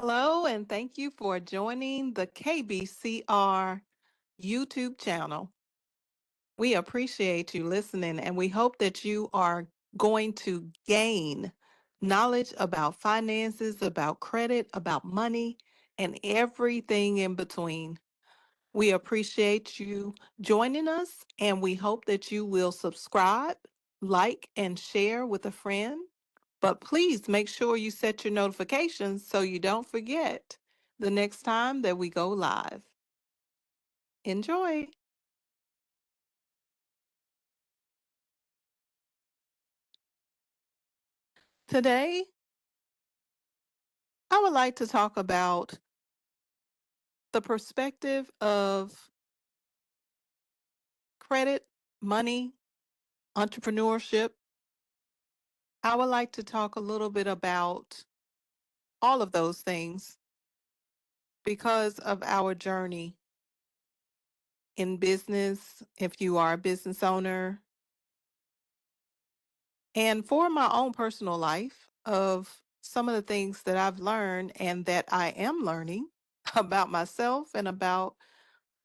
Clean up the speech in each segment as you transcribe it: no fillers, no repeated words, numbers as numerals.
Hello, and thank you for joining the KBCR YouTube channel. We appreciate you listening, and we hope that you are going to gain knowledge about finances, about credit, about money, and everything in between. We appreciate you joining us, and we hope that you will subscribe, like, and share with a friend. But please make sure you set your notifications so you don't forget the next time that we go live. Enjoy. Today, I would like to talk about the perspective of credit, money, entrepreneurship. I would like to talk a little bit about all of those things because of our journey in business, if you are a business owner, and for my own personal life of some of the things that I've learned and that I am learning about myself and about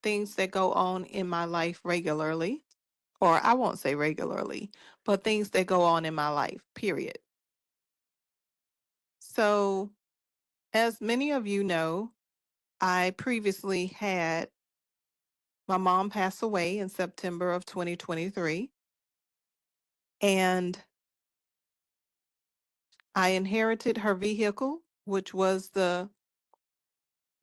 things that go on in my life regularly, or I won't say regularly, but things that go on in my life, period. So, as many of you know, I previously had my mom pass away in September of 2023, and I inherited her vehicle, which was the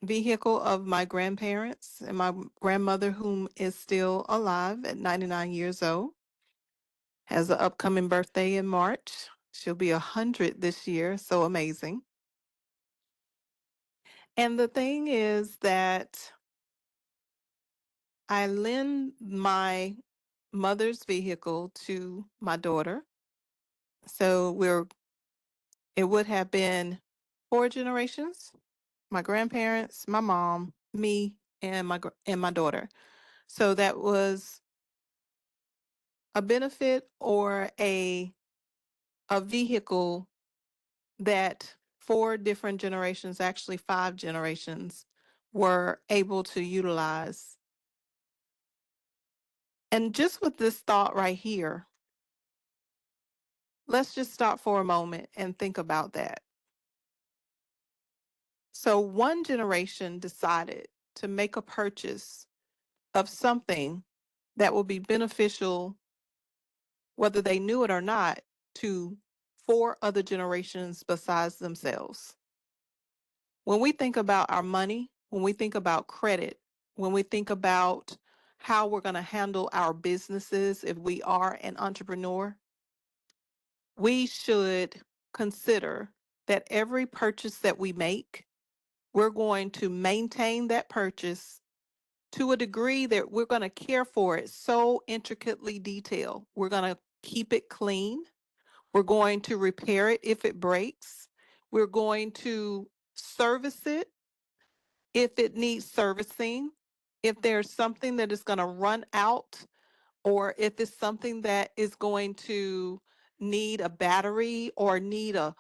vehicle of my grandparents and my grandmother, whom is still alive at 99 years old, has an upcoming birthday in March. She'll be 100 this year, so amazing. And the thing is that I lend my mother's vehicle to my daughter. So it would have been four generations: my grandparents, my mom, me, and my daughter. So that was a benefit or a vehicle that four different generations, actually five generations, were able to utilize. And just with this thought right here, let's just stop for a moment and think about that. So one generation decided to make a purchase of something that will be beneficial, whether they knew it or not, to four other generations besides themselves. When we think about our money, when we think about credit, when we think about how we're going to handle our businesses if we are an entrepreneur, we should consider that every purchase that we make, we're going to maintain that purchase to a degree that we're going to care for it so intricately detailed. We're going to keep it clean. We're going to repair it if it breaks. We're going to service it if it needs servicing. If there's something that is going to run out, or if it's something that is going to need a battery or need a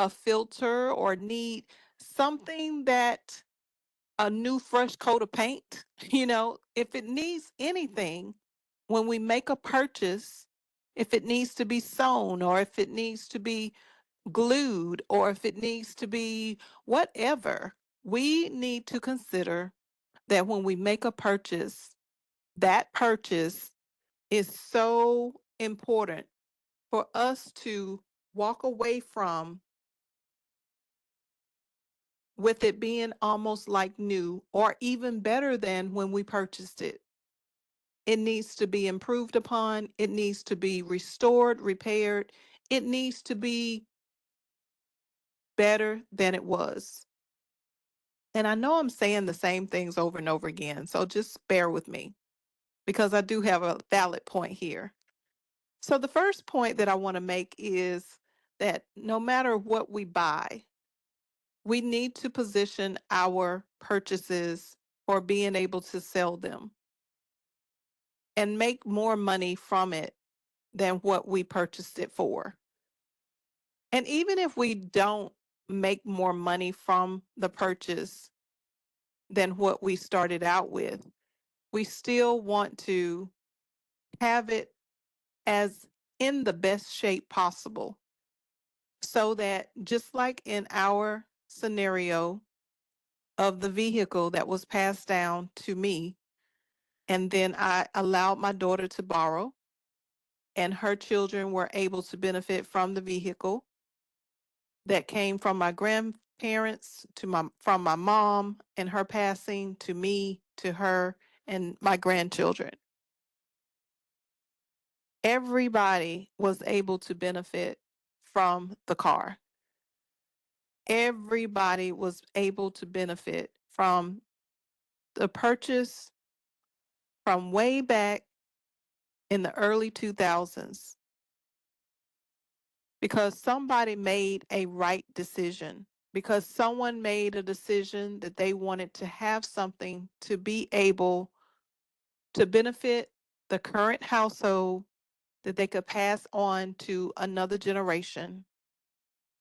filter or need something that a new fresh coat of paint, if it needs anything, when we make a purchase, if it needs to be sewn or if it needs to be glued or if it needs to be whatever, we need to consider that when we make a purchase, that purchase is so important for us to walk away from with it being almost like new or even better than when we purchased it. It needs to be improved upon. It needs to be restored, repaired. It needs to be better than it was. And I know I'm saying the same things over and over again, so just bear with me because I do have a valid point here. So, the first point that I want to make is that no matter what we buy, we need to position our purchases for being able to sell them and make more money from it than what we purchased it for. And even if we don't make more money from the purchase than what we started out with. We still want to have it as in the best shape possible so that just like in our scenario of the vehicle that was passed down to me, and then I allowed my daughter to borrow, and her children were able to benefit from the vehicle that came from my grandparents to my from my mom and her passing to me to her and my grandchildren. Everybody was able to benefit from the car. Everybody was able to benefit from the purchase from way back in the early 2000s because somebody made a right decision, because someone made a decision that they wanted to have something to be able to benefit the current household that they could pass on to another generation.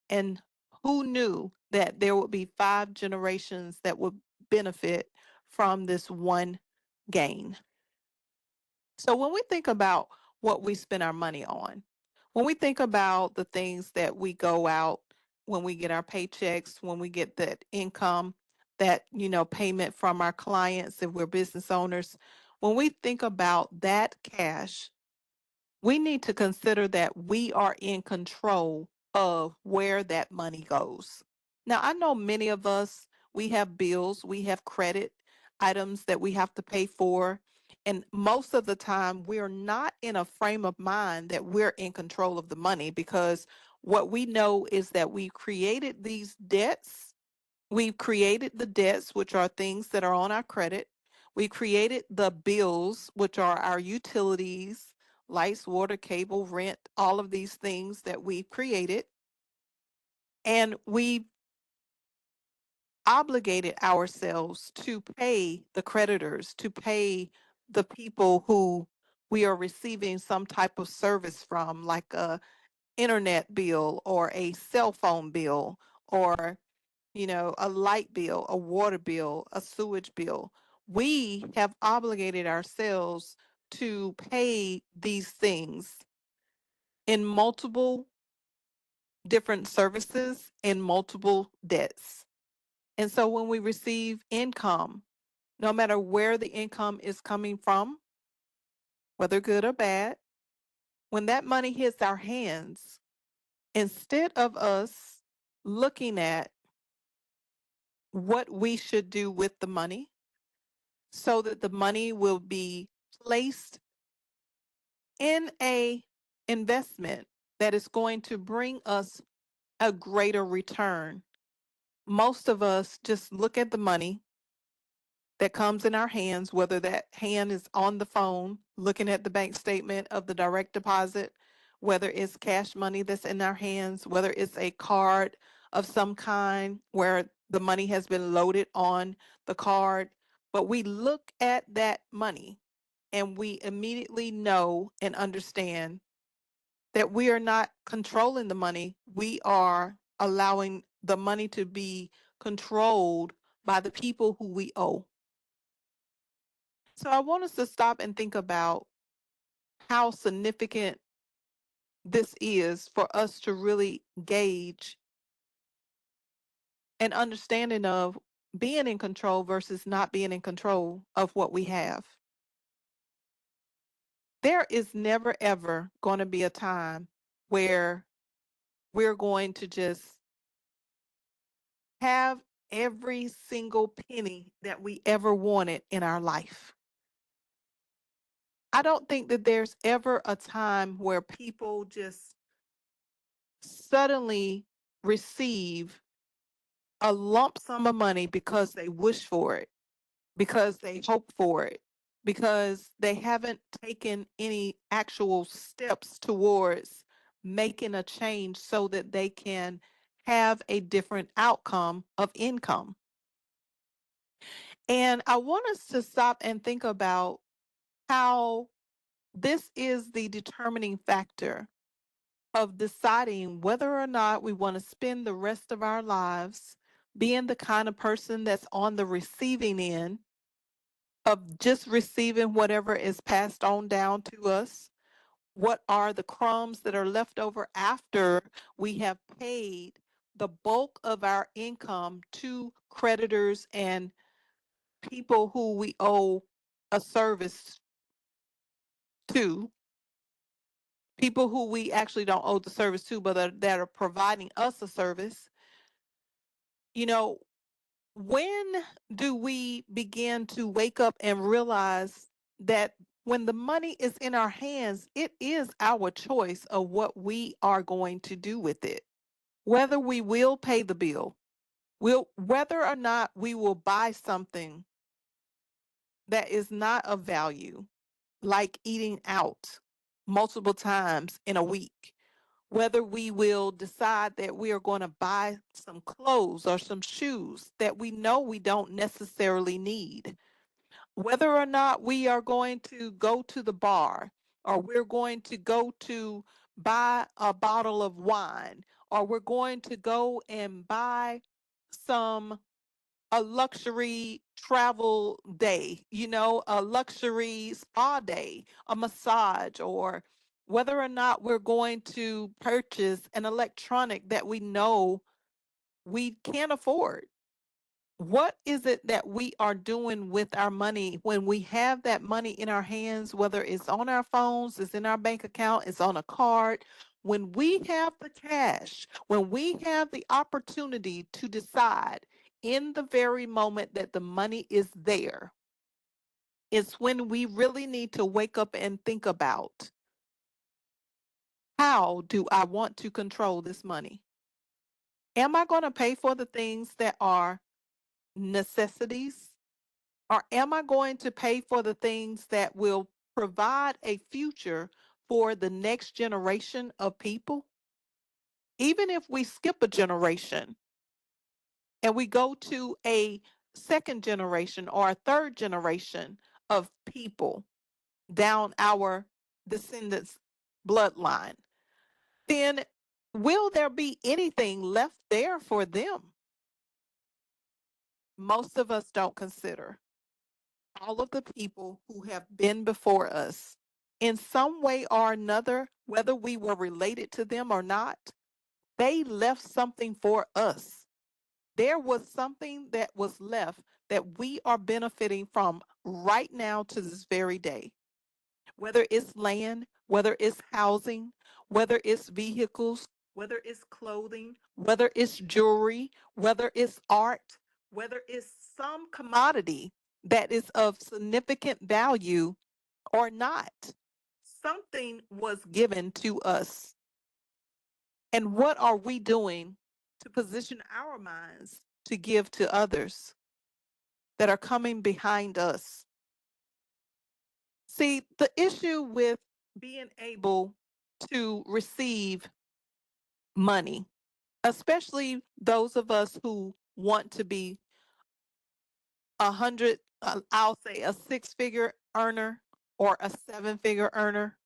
And who knew that there would be 5 generations that would benefit from this one gain? So when we think about what we spend our money on, when we think about the things that we go out, when we get our paychecks, when we get that income, that, payment from our clients, if we're business owners, when we think about that cash, we need to consider that we are in control of where that money goes. Now, I know many of us, we have bills, we have credit items that we have to pay for. And most of the time, we're not in a frame of mind that we're in control of the money because what we know is that we created these debts. We've created the debts, which are things that are on our credit. We created the bills, which are our utilities, lights, water, cable, rent, all of these things that we've created. And we obligated ourselves to pay the creditors, to pay the people who we are receiving some type of service from, like a internet bill or a cell phone bill or a light bill, a water bill, a sewage bill. We have obligated ourselves to pay these things in multiple different services in multiple debts. And so when we receive income, no matter where the income is coming from, whether good or bad, when that money hits our hands, instead of us looking at what we should do with the money so that the money will be placed in a investment that is going to bring us a greater return. Most of us just look at the money that comes in our hands, whether that hand is on the phone, looking at the bank statement of the direct deposit, whether it's cash money that's in our hands, whether it's a card of some kind where the money has been loaded on the card. But we look at that money and we immediately know and understand that we are not controlling the money. We are allowing the money to be controlled by the people who we owe. So I want us to stop and think about how significant this is for us to really gauge an understanding of being in control versus not being in control of what we have. There is never, ever going to be a time where we're going to just have every single penny that we ever wanted in our life. I don't think that there's ever a time where people just suddenly receive a lump sum of money because they wish for it, because they hope for it, because they haven't taken any actual steps towards making a change so that they can have a different outcome of income. And I want us to stop and think about how this is the determining factor of deciding whether or not we want to spend the rest of our lives being the kind of person that's on the receiving end of just receiving whatever is passed on down to us. What are the crumbs that are left over after we have paid the bulk of our income to creditors and people who we owe a service to, people who we actually don't owe the service to, but that are providing us a service? You know, when do we begin to wake up and realize that when the money is in our hands, it is our choice of what we are going to do with it? Whether we will pay the bill, whether or not we will buy something that is not of value, like eating out multiple times in a week, whether we will decide that we are going to buy some clothes or some shoes that we know we don't necessarily need, whether or not we are going to go to the bar, or we're going to go to buy a bottle of wine, or we're going to go and buy some a luxury travel day, a luxury spa day, a massage, or whether or not we're going to purchase an electronic that we know we can't afford. What is it that we are doing with our money when we have that money in our hands, whether it's on our phones, it's in our bank account, it's on a card? When we have the cash, when we have the opportunity to decide in the very moment that the money is there, it's when we really need to wake up and think about, how do I want to control this money? Am I going to pay for the things that are necessities? Or am I going to pay for the things that will provide a future for the next generation of people? Even if we skip a generation and we go to a second generation or a third generation of people down our descendants' bloodline, then will there be anything left there for them? Most of us don't consider all of the people who have been before us in some way or another, whether we were related to them or not. They left something for us. There was something that was left that we are benefiting from right now to this very day, whether it's land, whether it's housing, whether it's vehicles, whether it's clothing, whether it's jewelry, whether it's art, whether it's some commodity that is of significant value or not. Something was given to us. And what are we doing to position our minds to give to others that are coming behind us? See, the issue with being able to receive money, especially those of us who want to be 100, I'll say a six-figure earner or a seven-figure earner,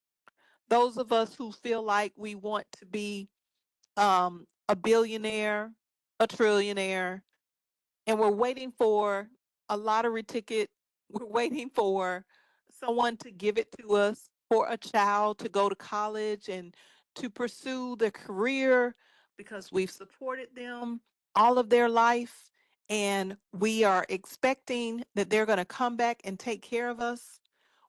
those of us who feel like we want to be a billionaire, a trillionaire, and we're waiting for a lottery ticket. We're waiting for someone to give it to us, for a child to go to college and to pursue their career because we've supported them all of their life. And we are expecting that they're going to come back and take care of us.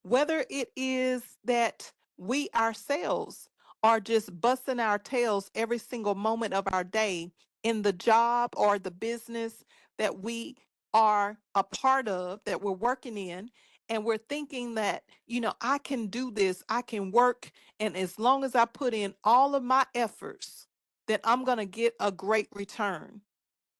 Whether it is that we ourselves are just busting our tails every single moment of our day in the job or the business that we are a part of, that we're working in, and we're thinking that, I can do this, I can work, and as long as I put in all of my efforts, then I'm going to get a great return.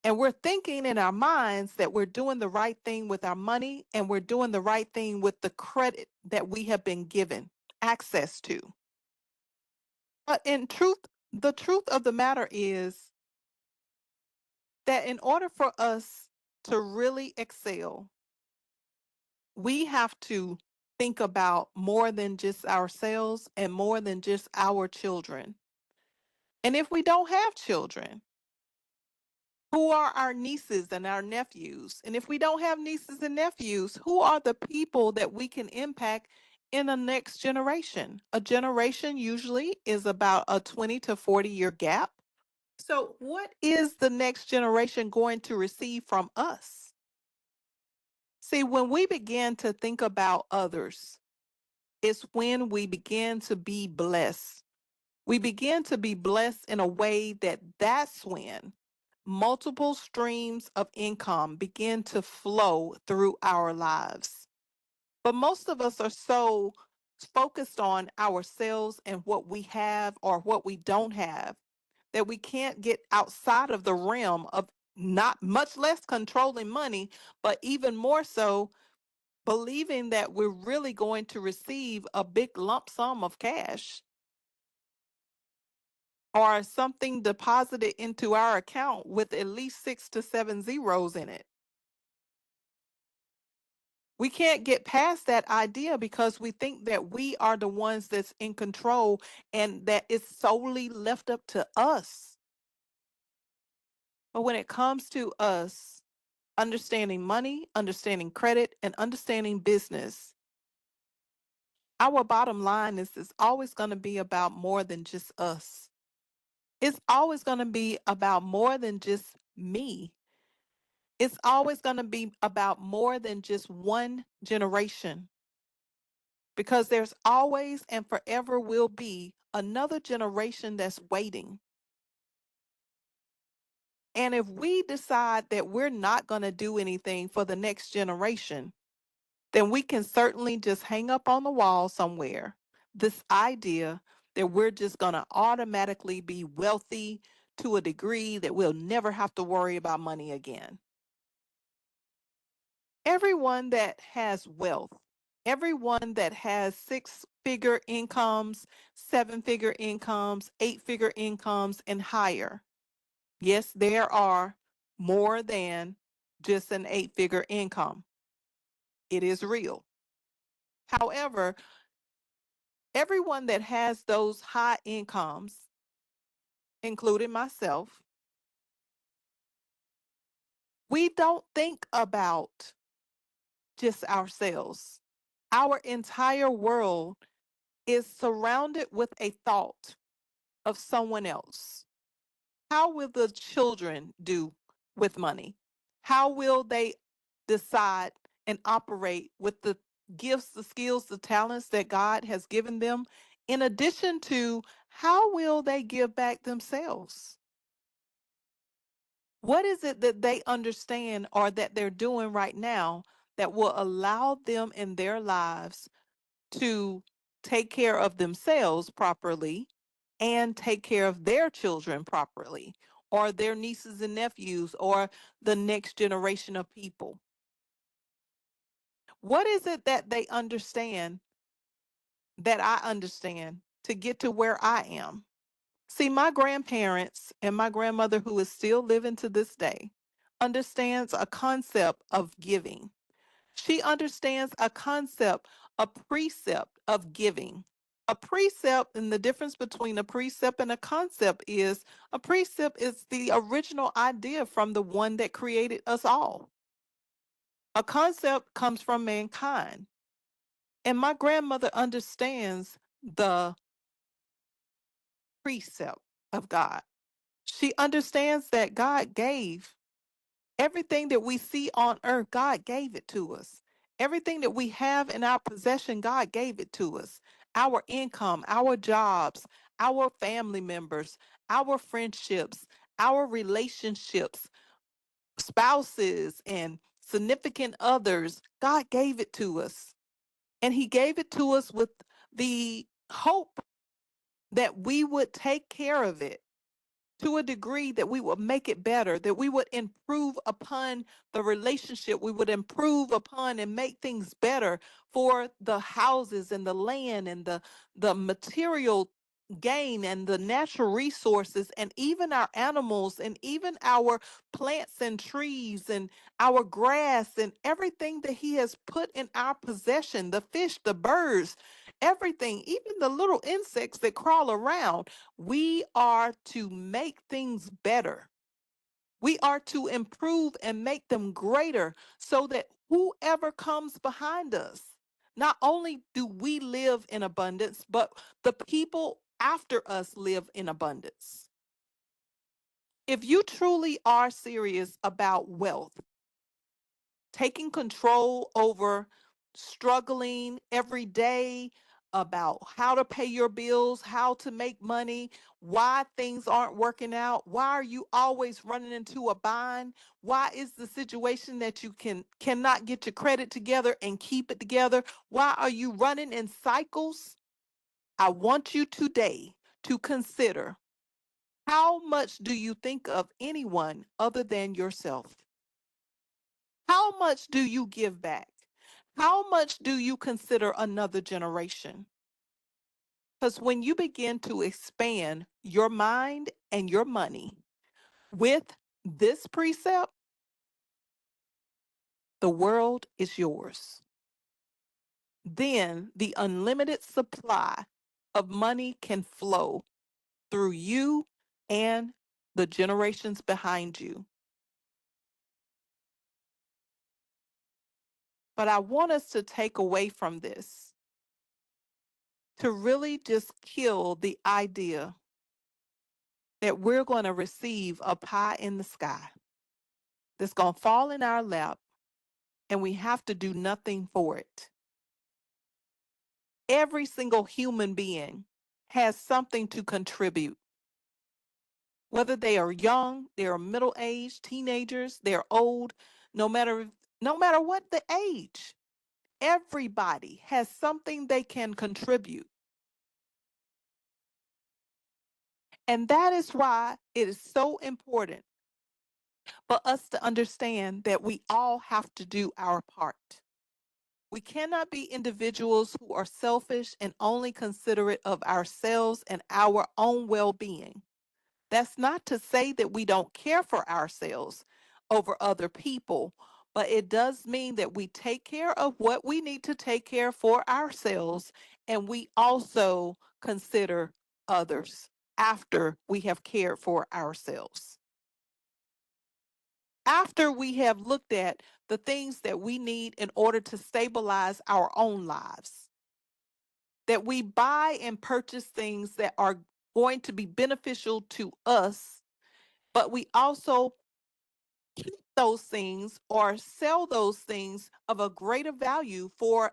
And we're thinking in our minds that we're doing the right thing with our money, and we're doing the right thing with the credit that we have been given access to. But in truth, the truth of the matter is that in order for us to really excel, we have to think about more than just ourselves and more than just our children. And if we don't have children, who are our nieces and our nephews? And if we don't have nieces and nephews, who are the people that we can impact in the next generation? A generation usually is about a 20 to 40-year gap. So, what is the next generation going to receive from us? See, when we begin to think about others, it's when we begin to be blessed. We begin to be blessed in a way that's when multiple streams of income begin to flow through our lives. But most of us are so focused on ourselves and what we have or what we don't have that we can't get outside of the realm of not much less controlling money, but even more so believing that we're really going to receive a big lump sum of cash or something deposited into our account with at least 6 to 7 zeros in it. We can't get past that idea because we think that we are the ones that's in control and that it's solely left up to us. But when it comes to us understanding money, understanding credit, and understanding business, our bottom line is it's always going to be about more than just us. It's always going to be about more than just me. It's always going to be about more than just one generation because there's always and forever will be another generation that's waiting. And if we decide that we're not going to do anything for the next generation, then we can certainly just hang up on the wall somewhere this idea that we're just going to automatically be wealthy to a degree that we'll never have to worry about money again. Everyone that has wealth, everyone that has six-figure incomes, seven-figure incomes, eight-figure incomes, and higher. Yes, there are more than just an eight-figure income. It is real. However, everyone that has those high incomes, including myself, we don't think about just ourselves. Our entire world is surrounded with a thought of someone else. How will the children do with money? How will they decide and operate with the gifts, the skills, the talents that God has given them? In addition to, how will they give back themselves? What is it that they understand or that they're doing right now that will allow them in their lives to take care of themselves properly and take care of their children properly, or their nieces and nephews, or the next generation of people? What is it that they understand that I understand to get to where I am? See, my grandparents and my grandmother, who is still living to this day, understands a concept of giving. She understands a concept, a precept of giving. A precept, and the difference between a precept and a concept is a precept is the original idea from the one that created us all. A concept comes from mankind. And my grandmother understands the precept of God. She understands that God gave everything that we see on earth, God gave it to us. Everything that we have in our possession, God gave it to us. Our income, our jobs, our family members, our friendships, our relationships, spouses, and significant others, God gave it to us. And He gave it to us with the hope that we would take care of it to a degree that we would make it better, that we would improve upon the relationship, we would improve upon and make things better for the houses and the land and the material gain and the natural resources and even our animals and even our plants and trees and our grass and everything that he has put in our possession, the fish, the birds, everything, even the little insects that crawl around. We are to make things better. We are to improve and make them greater so that whoever comes behind us, not only do we live in abundance, but the people after us live in abundance. If you truly are serious about wealth, taking control over struggling every day about how to pay your bills, how to make money, why things aren't working out, why are you always running into a bind? Why is the situation that you cannot get your credit together and keep it together? Why are you running in cycles? I want you today to consider, how much do you think of anyone other than yourself? How much do you give back? How much do you consider another generation? Because when you begin to expand your mind and your money with this precept, the world is yours. Then the unlimited supply of money can flow through you and the generations behind you. But I want us to take away from this to really just kill the idea that we're going to receive a pie in the sky that's going to fall in our lap and we have to do nothing for it. Every single human being has something to contribute, whether they are young, they are middle aged, teenagers, they're old, no matter what the age. Everybody has something they can contribute. And that is why it is so important for us to understand that we all have to do our part. We cannot be individuals who are selfish and only considerate of ourselves and our own well being. That's not to say that we don't care for ourselves over other people, but it does mean that we take care of what we need to take care for ourselves, and we also consider others after we have cared for ourselves. After we have looked at the things that we need in order to stabilize our own lives, that we buy and purchase things that are going to be beneficial to us, but we also keep those things or sell those things of a greater value for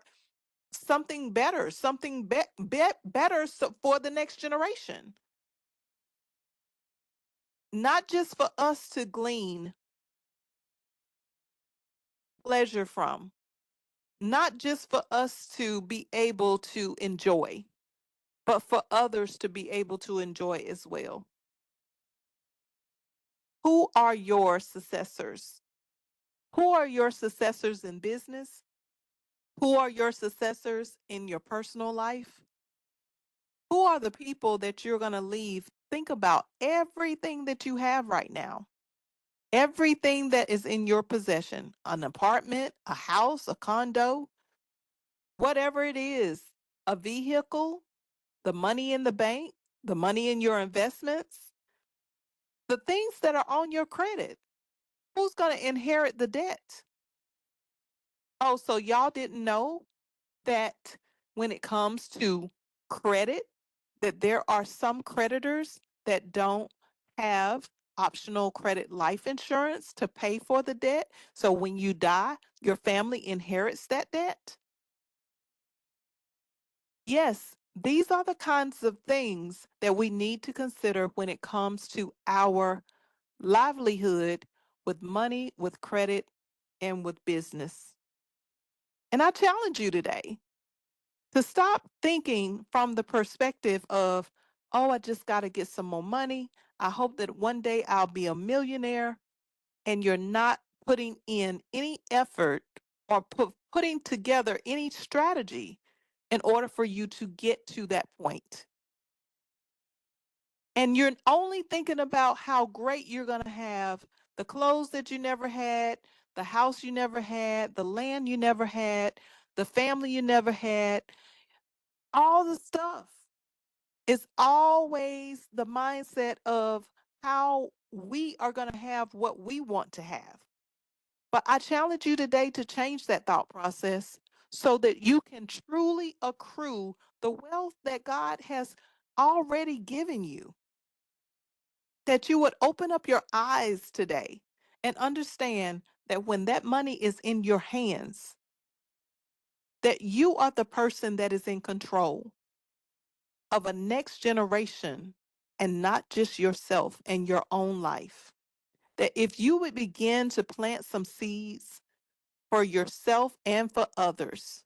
something better, something better for the next generation. Not just for us to glean pleasure from, not just for us to be able to enjoy, but for others to be able to enjoy as well. Who are your successors? Who are your successors in business? Who are your successors in your personal life? Who are the people that you're going to leave? Think about everything that you have right now, everything that is in your possession, an apartment, a house, a condo, whatever it is, a vehicle, the money in the bank, the money in your investments, the things that are on your credit. Who's going to inherit the debt? Oh, so y'all didn't know that when it comes to credit, that there are some creditors that don't have optional credit life insurance to pay for the debt. So when you die, your family inherits that debt. Yes, these are the kinds of things that we need to consider when it comes to our livelihood with money, with credit, and with business. And I challenge you today to stop thinking from the perspective of, oh, I just got to get some more money. I hope that one day I'll be a millionaire. And you're not putting in any effort or putting together any strategy in order for you to get to that point. And you're only thinking about how great you're going to have the clothes that you never had, the house you never had, the land you never had, the family you never had. all the stuff. It's always the mindset of how we are going to have what we want to have. But I challenge you today to change that thought process so that you can truly accrue the wealth that God has already given you. That you would open up your eyes today and understand that when that money is in your hands, that you are the person that is in control of a next generation and not just yourself and your own life. That if you would begin to plant some seeds for yourself and for others,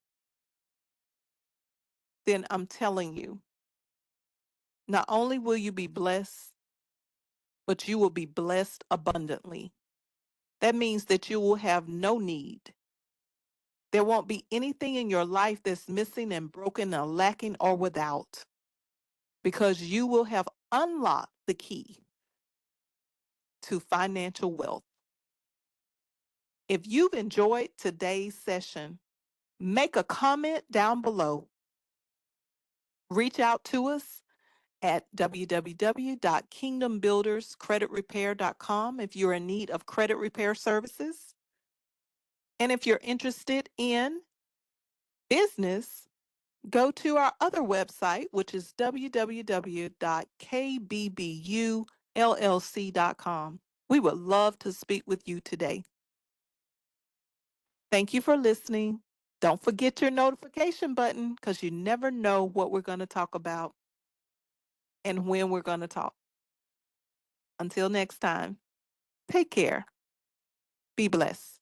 then I'm telling you, not only will you be blessed, but you will be blessed abundantly. That means that you will have no need. There won't be anything in your life that's missing and broken or lacking or without, because you will have unlocked the key to financial wealth. If you've enjoyed today's session, make a comment down below. Reach out to us at www.kingdombuilderscreditrepair.com if you're in need of credit repair services. And if you're interested in business, go to our other website, which is www.kbbullc.com. We would love to speak with you today. Thank you for listening. Don't forget your notification button, because you never know what we're going to talk about and when we're going to talk. Until next time, take care. Be blessed.